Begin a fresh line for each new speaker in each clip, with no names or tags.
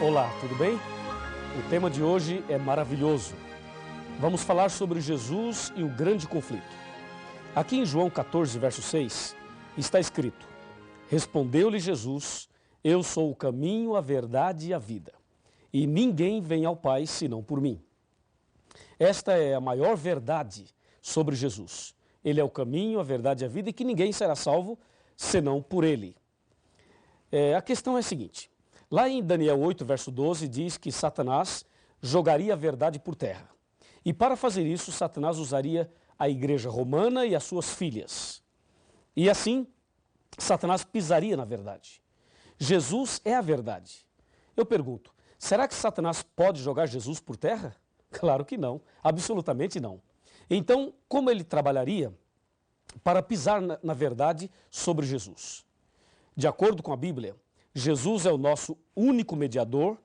Olá, tudo bem? O tema de hoje é maravilhoso. Vamos falar sobre Jesus e o grande conflito. Aqui em João 14, verso 6, está escrito: Respondeu-lhe Jesus: Eu sou o caminho, a verdade e a vida, e ninguém vem ao Pai senão por mim. Esta é a maior verdade sobre Jesus. Ele é o caminho, a verdade e a vida, e que ninguém será salvo senão por ele. A questão é a seguinte: lá em Daniel 8, verso 12, diz que Satanás jogaria a verdade por terra. E para fazer isso, Satanás usaria a igreja romana e as suas filhas. E assim, Satanás pisaria na verdade. Jesus é a verdade. Eu pergunto, será que Satanás pode jogar Jesus por terra? Claro que não, absolutamente não. Então, como ele trabalharia para pisar na verdade sobre Jesus? De acordo com a Bíblia, Jesus é o nosso único mediador,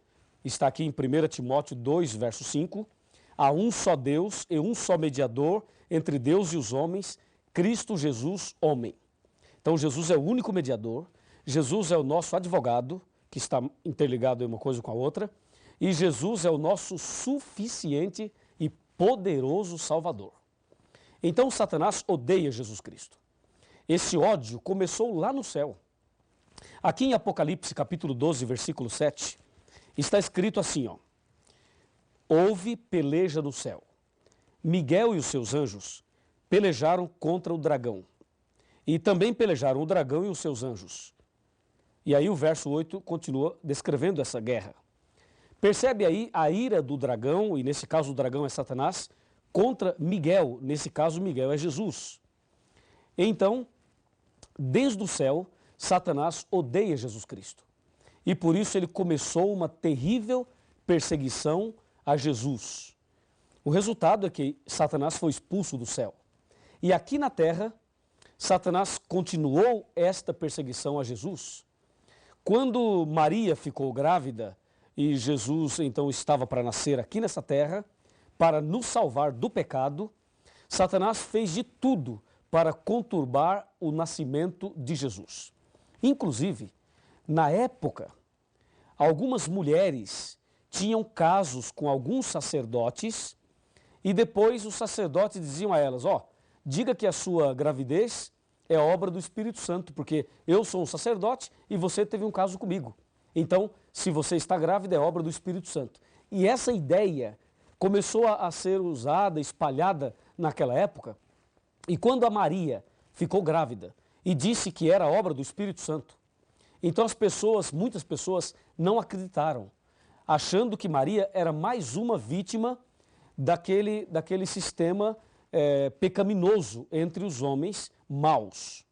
está aqui em 1 Timóteo 2, verso 5, há um só Deus e um só mediador entre Deus e os homens, Cristo Jesus, homem. Então Jesus é o único mediador, Jesus é o nosso advogado, que está interligado uma coisa com a outra, e Jesus é o nosso suficiente e poderoso Salvador. Então Satanás odeia Jesus Cristo. Esse ódio começou lá no céu. Aqui em Apocalipse capítulo 12, versículo 7, está escrito assim, houve peleja no céu. Miguel e os seus anjos pelejaram contra o dragão. E também pelejaram o dragão e os seus anjos. E aí o verso 8 continua descrevendo essa guerra. Percebe aí a ira do dragão, e nesse caso o dragão é Satanás, contra Miguel, nesse caso Miguel é Jesus. Então, desde o céu, Satanás odeia Jesus Cristo. E por isso ele começou uma terrível perseguição a Jesus. O resultado é que Satanás foi expulso do céu. E aqui na terra, Satanás continuou esta perseguição a Jesus. Quando Maria ficou grávida e Jesus então estava para nascer aqui nessa terra, para nos salvar do pecado, Satanás fez de tudo para conturbar o nascimento de Jesus. Inclusive, na época, algumas mulheres tinham casos com alguns sacerdotes e depois os sacerdotes diziam a elas, diga que a sua gravidez é obra do Espírito Santo, porque eu sou um sacerdote e você teve um caso comigo. Então, se você está grávida, é obra do Espírito Santo. E essa ideia começou a ser usada, espalhada naquela época, e quando a Maria ficou grávida e disse que era obra do Espírito Santo, então muitas pessoas não acreditaram, achando que Maria era mais uma vítima daquele sistema pecaminoso entre os homens maus.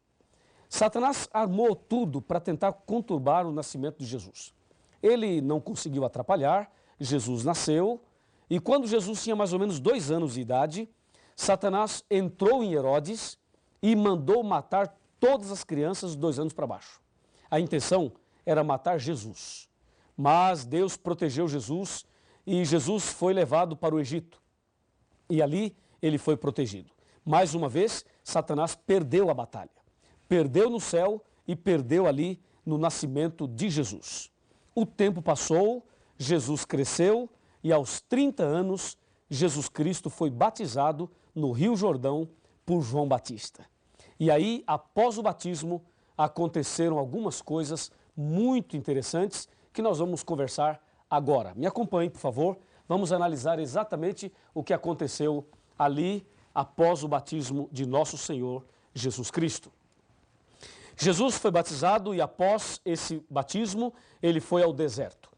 Satanás armou tudo para tentar conturbar o nascimento de Jesus. Ele não conseguiu atrapalhar, Jesus nasceu, e quando Jesus tinha mais ou menos 2 anos de idade, Satanás entrou em Herodes e mandou matar todas as crianças de 2 anos para baixo. A intenção era matar Jesus, mas Deus protegeu Jesus e Jesus foi levado para o Egito. E ali ele foi protegido. Mais uma vez, Satanás perdeu a batalha. Perdeu no céu e perdeu ali no nascimento de Jesus. O tempo passou, Jesus cresceu e aos 30 anos, Jesus Cristo foi batizado no Rio Jordão por João Batista. E aí, após o batismo, aconteceram algumas coisas muito interessantes que nós vamos conversar agora. Me acompanhe, por favor. Vamos analisar exatamente o que aconteceu ali após o batismo de nosso Senhor Jesus Cristo. Jesus foi batizado e após esse batismo, ele foi ao deserto.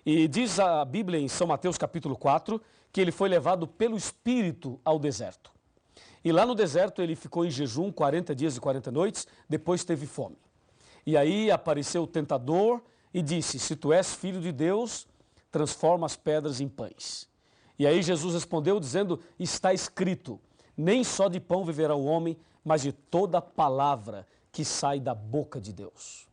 E diz a Bíblia em São Mateus capítulo 4 que ele foi levado pelo Espírito ao deserto. E lá no deserto ele ficou em jejum 40 dias e 40 noites, depois teve fome. E aí apareceu o tentador e disse, se tu és filho de Deus, transforma as pedras em pães. E aí Jesus respondeu dizendo, está escrito, nem só de pão viverá o homem, mas de toda palavra que sai da boca de Deus.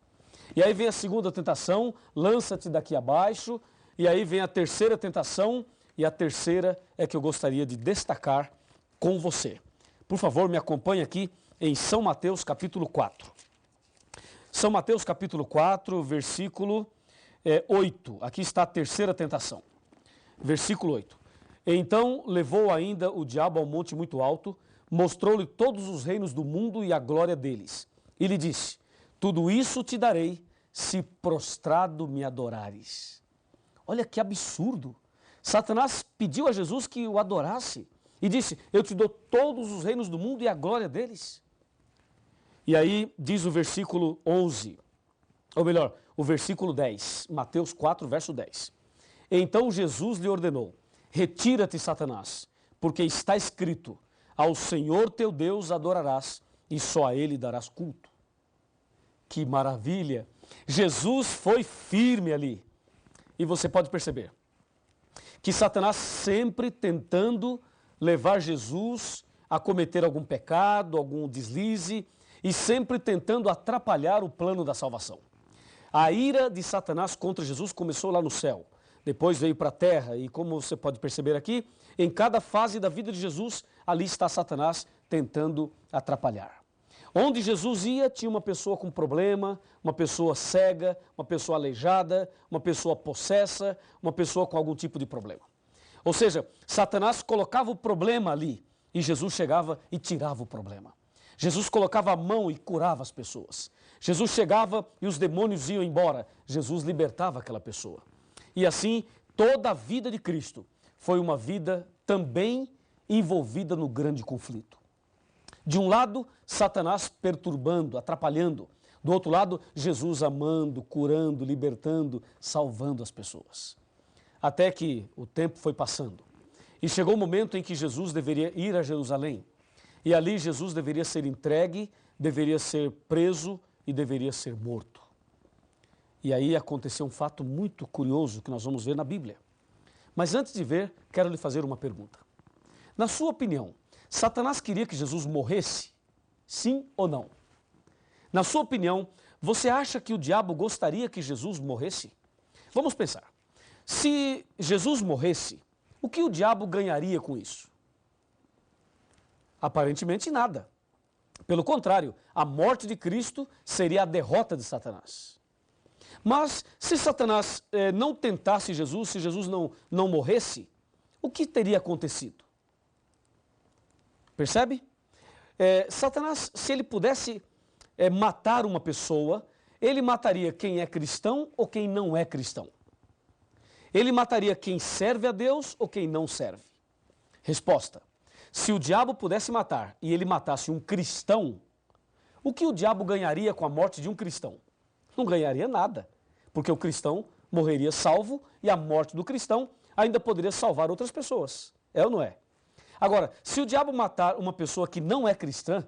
E aí vem a segunda tentação, lança-te daqui abaixo, e aí vem a terceira tentação, e a terceira é que eu gostaria de destacar com você. Por favor, me acompanhe aqui em São Mateus capítulo 4. São Mateus capítulo 4, versículo 8, aqui está a terceira tentação. Versículo 8. Então levou ainda o diabo ao monte muito alto, mostrou-lhe todos os reinos do mundo e a glória deles. E lhe disse, tudo isso te darei, se prostrado me adorares. Olha que absurdo. Satanás pediu a Jesus que o adorasse e disse, eu te dou todos os reinos do mundo e a glória deles. E aí diz o versículo 11, ou melhor, o versículo 10, Mateus 4, verso 10. Então Jesus lhe ordenou, retira-te, Satanás, porque está escrito, ao Senhor teu Deus adorarás e só a Ele darás culto. Que maravilha! Jesus foi firme ali. E você pode perceber que Satanás sempre tentando levar Jesus a cometer algum pecado, algum deslize, e sempre tentando atrapalhar o plano da salvação. A ira de Satanás contra Jesus começou lá no céu, depois veio para a terra, e como você pode perceber aqui, em cada fase da vida de Jesus, ali está Satanás tentando atrapalhar. Onde Jesus ia, tinha uma pessoa com problema, uma pessoa cega, uma pessoa aleijada, uma pessoa possessa, uma pessoa com algum tipo de problema. Ou seja, Satanás colocava o problema ali e Jesus chegava e tirava o problema. Jesus colocava a mão e curava as pessoas. Jesus chegava e os demônios iam embora. Jesus libertava aquela pessoa. E assim, toda a vida de Cristo foi uma vida também envolvida no grande conflito. De um lado, Satanás perturbando, atrapalhando. Do outro lado, Jesus amando, curando, libertando, salvando as pessoas. Até que o tempo foi passando. E chegou o momento em que Jesus deveria ir a Jerusalém. E ali Jesus deveria ser entregue, deveria ser preso e deveria ser morto. E aí aconteceu um fato muito curioso que nós vamos ver na Bíblia. Mas antes de ver, quero lhe fazer uma pergunta. Na sua opinião, Satanás queria que Jesus morresse? Sim ou não? Na sua opinião, você acha que o diabo gostaria que Jesus morresse? Vamos pensar. Se Jesus morresse, o que o diabo ganharia com isso? Aparentemente nada. Pelo contrário, a morte de Cristo seria a derrota de Satanás. Mas se Satanás não tentasse Jesus, se Jesus não morresse, o que teria acontecido? Percebe? Satanás, se ele pudesse matar uma pessoa, ele mataria quem é cristão ou quem não é cristão. Ele mataria quem serve a Deus ou quem não serve. Resposta. Se o diabo pudesse matar e ele matasse um cristão, o que o diabo ganharia com a morte de um cristão? Não ganharia nada, porque o cristão morreria salvo e a morte do cristão ainda poderia salvar outras pessoas. É ou não é? Agora, se o diabo matar uma pessoa que não é cristã,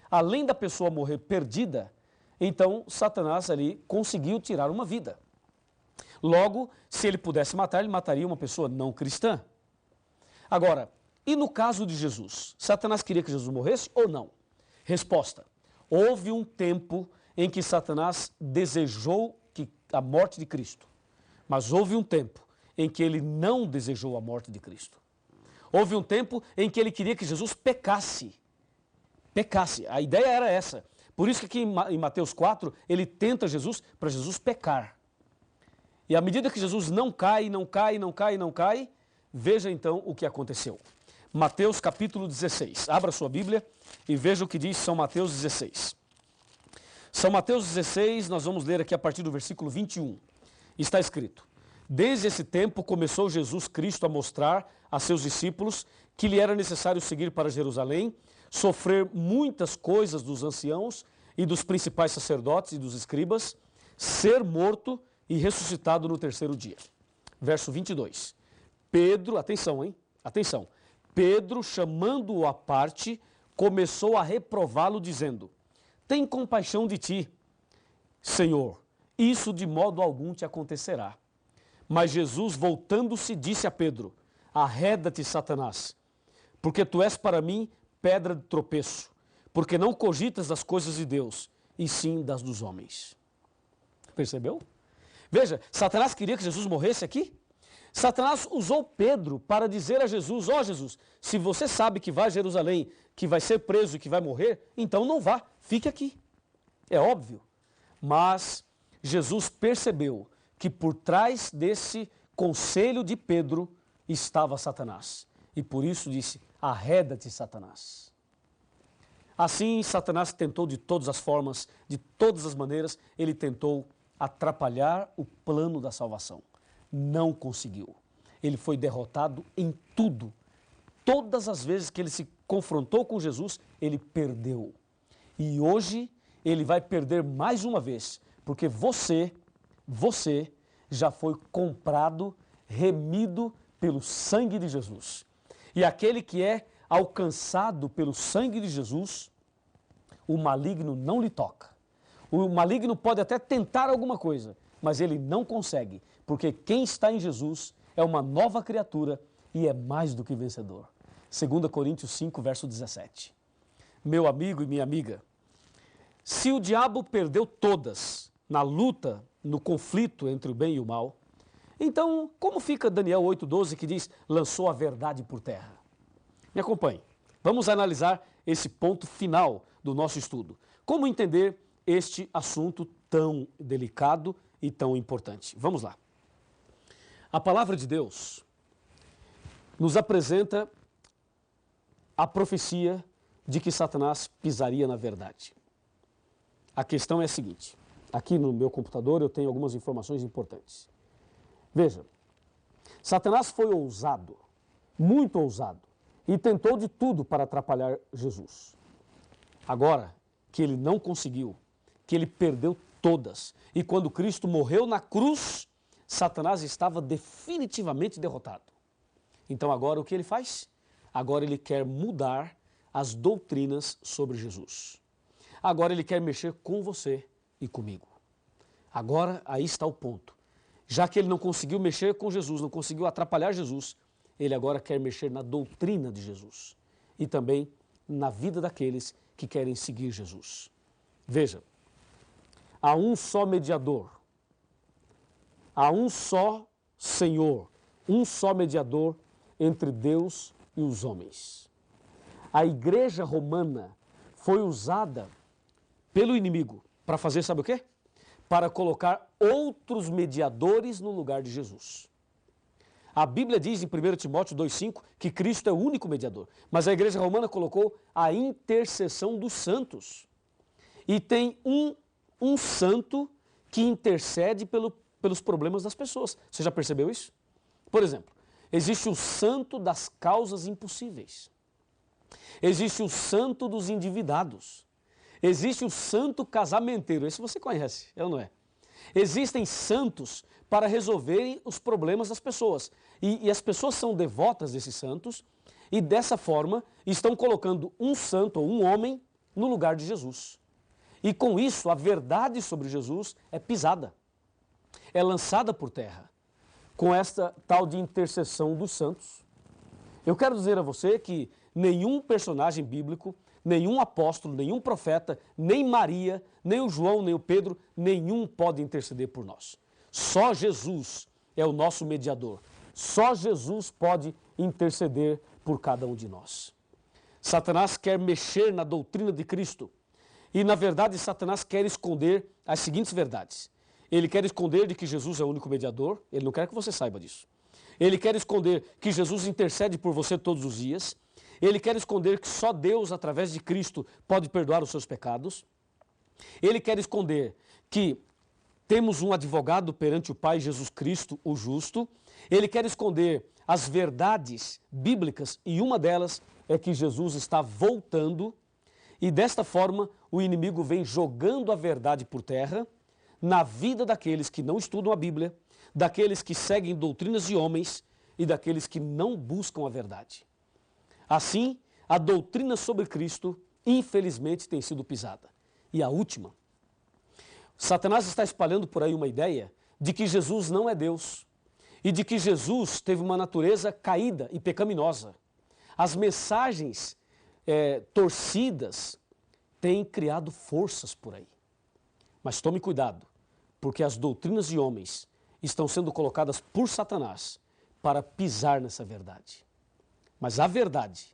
além da pessoa morrer perdida, então Satanás ali conseguiu tirar uma vida. Logo, se ele pudesse matar, ele mataria uma pessoa não cristã. Agora, e no caso de Jesus? Satanás queria que Jesus morresse ou não? Resposta. Houve um tempo em que Satanás desejou a morte de Cristo. Mas houve um tempo em que ele não desejou a morte de Cristo. Houve um tempo em que ele queria que Jesus pecasse. Pecasse. A ideia era essa. Por isso que aqui em Mateus 4, ele tenta Jesus para Jesus pecar. E à medida que Jesus não cai, veja então o que aconteceu. Mateus capítulo 16. Abra sua Bíblia e veja o que diz São Mateus 16. São Mateus 16, nós vamos ler aqui a partir do versículo 21. Está escrito: Desde esse tempo começou Jesus Cristo a mostrar a seus discípulos que lhe era necessário seguir para Jerusalém, sofrer muitas coisas dos anciãos e dos principais sacerdotes e dos escribas, ser morto e ressuscitado no terceiro dia. Verso 22. Pedro, atenção, hein? Atenção. Pedro, chamando-o à parte, começou a reprová-lo, dizendo: Tem compaixão de ti, Senhor, isso de modo algum te acontecerá. Mas Jesus, voltando-se, disse a Pedro: Arreda-te, Satanás, porque tu és para mim pedra de tropeço, porque não cogitas das coisas de Deus, e sim das dos homens. Percebeu? Veja, Satanás queria que Jesus morresse aqui. Satanás usou Pedro para dizer a Jesus: ó Jesus, se você sabe que vai a Jerusalém, que vai ser preso e que vai morrer, então não vá, fique aqui. É óbvio. Mas Jesus percebeu que por trás desse conselho de Pedro estava Satanás. E por isso disse: arreda-te, Satanás. Assim, Satanás tentou de todas as formas, de todas as maneiras, ele tentou atrapalhar o plano da salvação. Não conseguiu. Ele foi derrotado em tudo. Todas as vezes que ele se confrontou com Jesus, ele perdeu. E hoje ele vai perder mais uma vez, porque você já foi comprado, remido pelo sangue de Jesus. E aquele que é alcançado pelo sangue de Jesus, o maligno não lhe toca. O maligno pode até tentar alguma coisa, mas ele não consegue, porque quem está em Jesus é uma nova criatura e é mais do que vencedor. 2 Coríntios 5, verso 17. Meu amigo e minha amiga, se o diabo perdeu todas na luta, no conflito entre o bem e o mal, então como fica Daniel 8,12 que diz, lançou a verdade por terra? Me acompanhe. Vamos analisar esse ponto final do nosso estudo. Como entender este assunto tão delicado e tão importante? Vamos lá. A palavra de Deus nos apresenta a profecia de que Satanás pisaria na verdade. A questão é a seguinte, aqui no meu computador eu tenho algumas informações importantes. Veja, Satanás foi ousado, muito ousado, e tentou de tudo para atrapalhar Jesus. Agora que ele não conseguiu, que ele perdeu todas, e quando Cristo morreu na cruz, Satanás estava definitivamente derrotado. Então agora o que ele faz? Agora ele quer mudar as doutrinas sobre Jesus. Agora ele quer mexer com você e comigo. Agora aí está o ponto. Já que ele não conseguiu mexer com Jesus, não conseguiu atrapalhar Jesus, ele agora quer mexer na doutrina de Jesus e também na vida daqueles que querem seguir Jesus. Veja, há um só mediador, há um só Senhor, um só mediador entre Deus e os homens. A igreja romana foi usada pelo inimigo para fazer, sabe o quê? Para colocar outros mediadores no lugar de Jesus. A Bíblia diz em 1 Timóteo 2,5 que Cristo é o único mediador, mas a igreja romana colocou a intercessão dos santos. E tem um santo que intercede pelos problemas das pessoas. Você já percebeu isso? Por exemplo, existe o santo das causas impossíveis. Existe o santo dos endividados. Existe o santo casamenteiro. Esse você conhece, é ou não é? Existem santos para resolverem os problemas das pessoas. E as pessoas são devotas desses santos e dessa forma estão colocando um santo ou um homem no lugar de Jesus. E com isso a verdade sobre Jesus é pisada, é lançada por terra, com esta tal de intercessão dos santos. Eu quero dizer a você que nenhum personagem bíblico, nenhum apóstolo, nenhum profeta, nem Maria, nem o João, nem o Pedro, nenhum pode interceder por nós. Só Jesus é o nosso mediador. Só Jesus pode interceder por cada um de nós. Satanás quer mexer na doutrina de Cristo. E, na verdade, Satanás quer esconder as seguintes verdades. Ele quer esconder de que Jesus é o único mediador. Ele não quer que você saiba disso. Ele quer esconder que Jesus intercede por você todos os dias. Ele quer esconder que só Deus, através de Cristo, pode perdoar os seus pecados. Ele quer esconder que temos um advogado perante o Pai, Jesus Cristo, o justo. Ele quer esconder as verdades bíblicas e uma delas é que Jesus está voltando e desta forma o inimigo vem jogando a verdade por terra na vida daqueles que não estudam a Bíblia, daqueles que seguem doutrinas de homens e daqueles que não buscam a verdade. Assim, a doutrina sobre Cristo, infelizmente, tem sido pisada. E a última, Satanás está espalhando por aí uma ideia de que Jesus não é Deus e de que Jesus teve uma natureza caída e pecaminosa. As mensagens torcidas têm criado forças por aí. Mas tome cuidado, porque as doutrinas de homens estão sendo colocadas por Satanás para pisar nessa verdade. Mas a verdade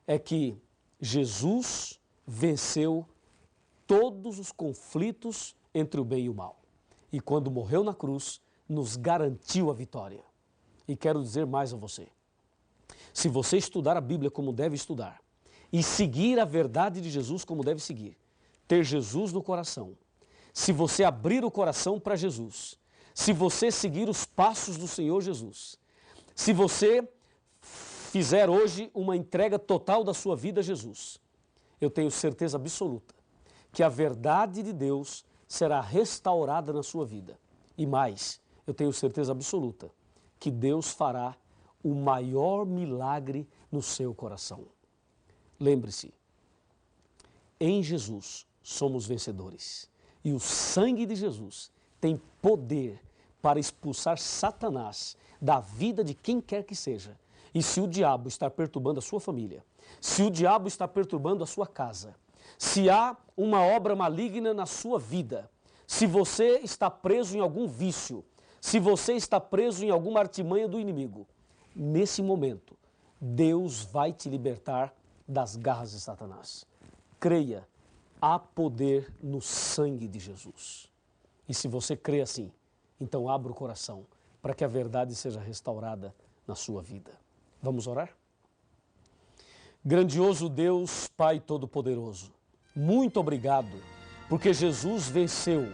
é que Jesus venceu todos os conflitos entre o bem e o mal. E quando morreu na cruz, nos garantiu a vitória. E quero dizer mais a você. Se você estudar a Bíblia como deve estudar e seguir a verdade de Jesus como deve seguir, ter Jesus no coração, se você abrir o coração para Jesus, se você seguir os passos do Senhor Jesus, se você fizer hoje uma entrega total da sua vida a Jesus, eu tenho certeza absoluta que a verdade de Deus será restaurada na sua vida. E mais, eu tenho certeza absoluta que Deus fará o maior milagre no seu coração. Lembre-se, em Jesus somos vencedores. E o sangue de Jesus tem poder para expulsar Satanás da vida de quem quer que seja. E se o diabo está perturbando a sua família, se o diabo está perturbando a sua casa, se há uma obra maligna na sua vida, se você está preso em algum vício, se você está preso em alguma artimanha do inimigo, nesse momento, Deus vai te libertar das garras de Satanás. Creia, há poder no sangue de Jesus. E se você crê assim, então abra o coração para que a verdade seja restaurada na sua vida. Vamos orar? Grandioso Deus, Pai Todo-Poderoso, muito obrigado, porque Jesus venceu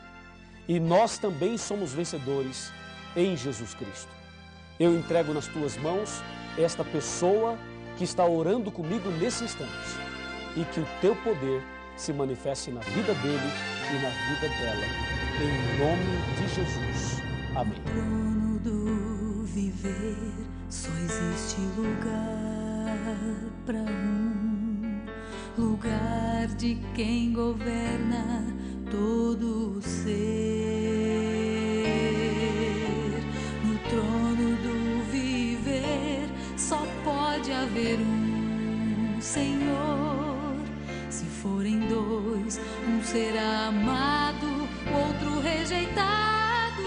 e nós também somos vencedores em Jesus Cristo. Eu entrego nas tuas mãos esta pessoa que está orando comigo nesse instante e que o teu poder se manifeste na vida dele e na vida dela. Em nome de Jesus. Amém.
No trono do viver só existe lugar para lugar de quem governa todo o ser. No trono do viver só pode haver Senhor. Se forem dois, será amado, outro rejeitado.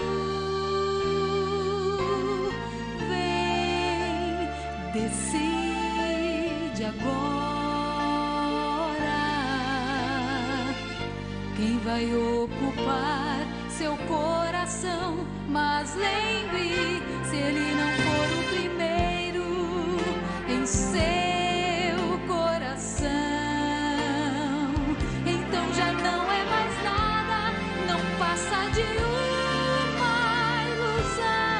Vem, decide agora quem vai ocupar seu coração. Mas lembre, se ele não for o primeiro em seu coração, então já não é mais nada, não passa de uma ilusão.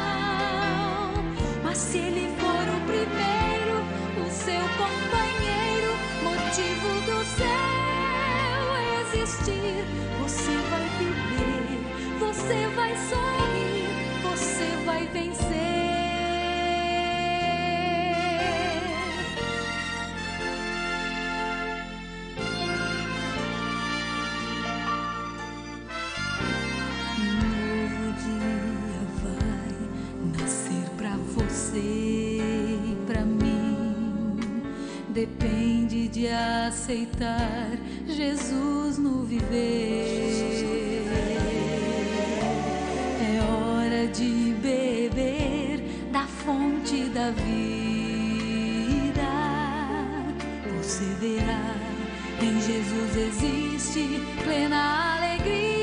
Mas se ele for o primeiro, o seu companheiro, motivo do seu existir, você vai viver, você vai sorrir, você vai vencer. E pra mim depende de aceitar Jesus no viver. É hora de beber da fonte da vida. Você verá, em Jesus existe plena alegria.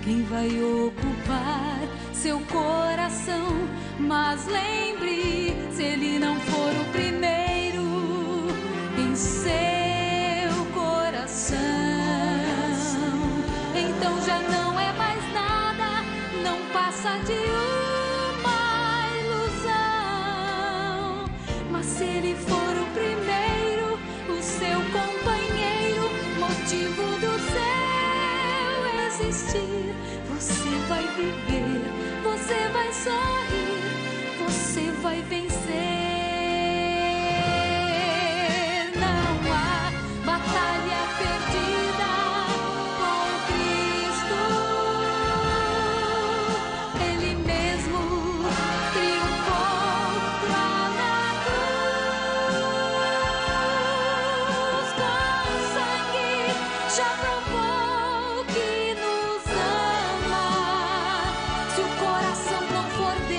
Quem vai ocupar seu coração? Mas lembre, se ele não for o primeiro em seu coração, então já não é mais nada, não passa de uma ilusão. Mas se ele for o primeiro, o seu companheiro, motivo do seu existir, você vai viver, você vai sorrir, você vai vencer. Não há batalha perdida com Cristo. Ele mesmo triunfou lá na cruz. Com sangue já provou que nos ama. Se o coração não for dele,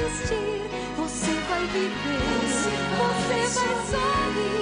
existir. Você vai viver, você vai sorrir.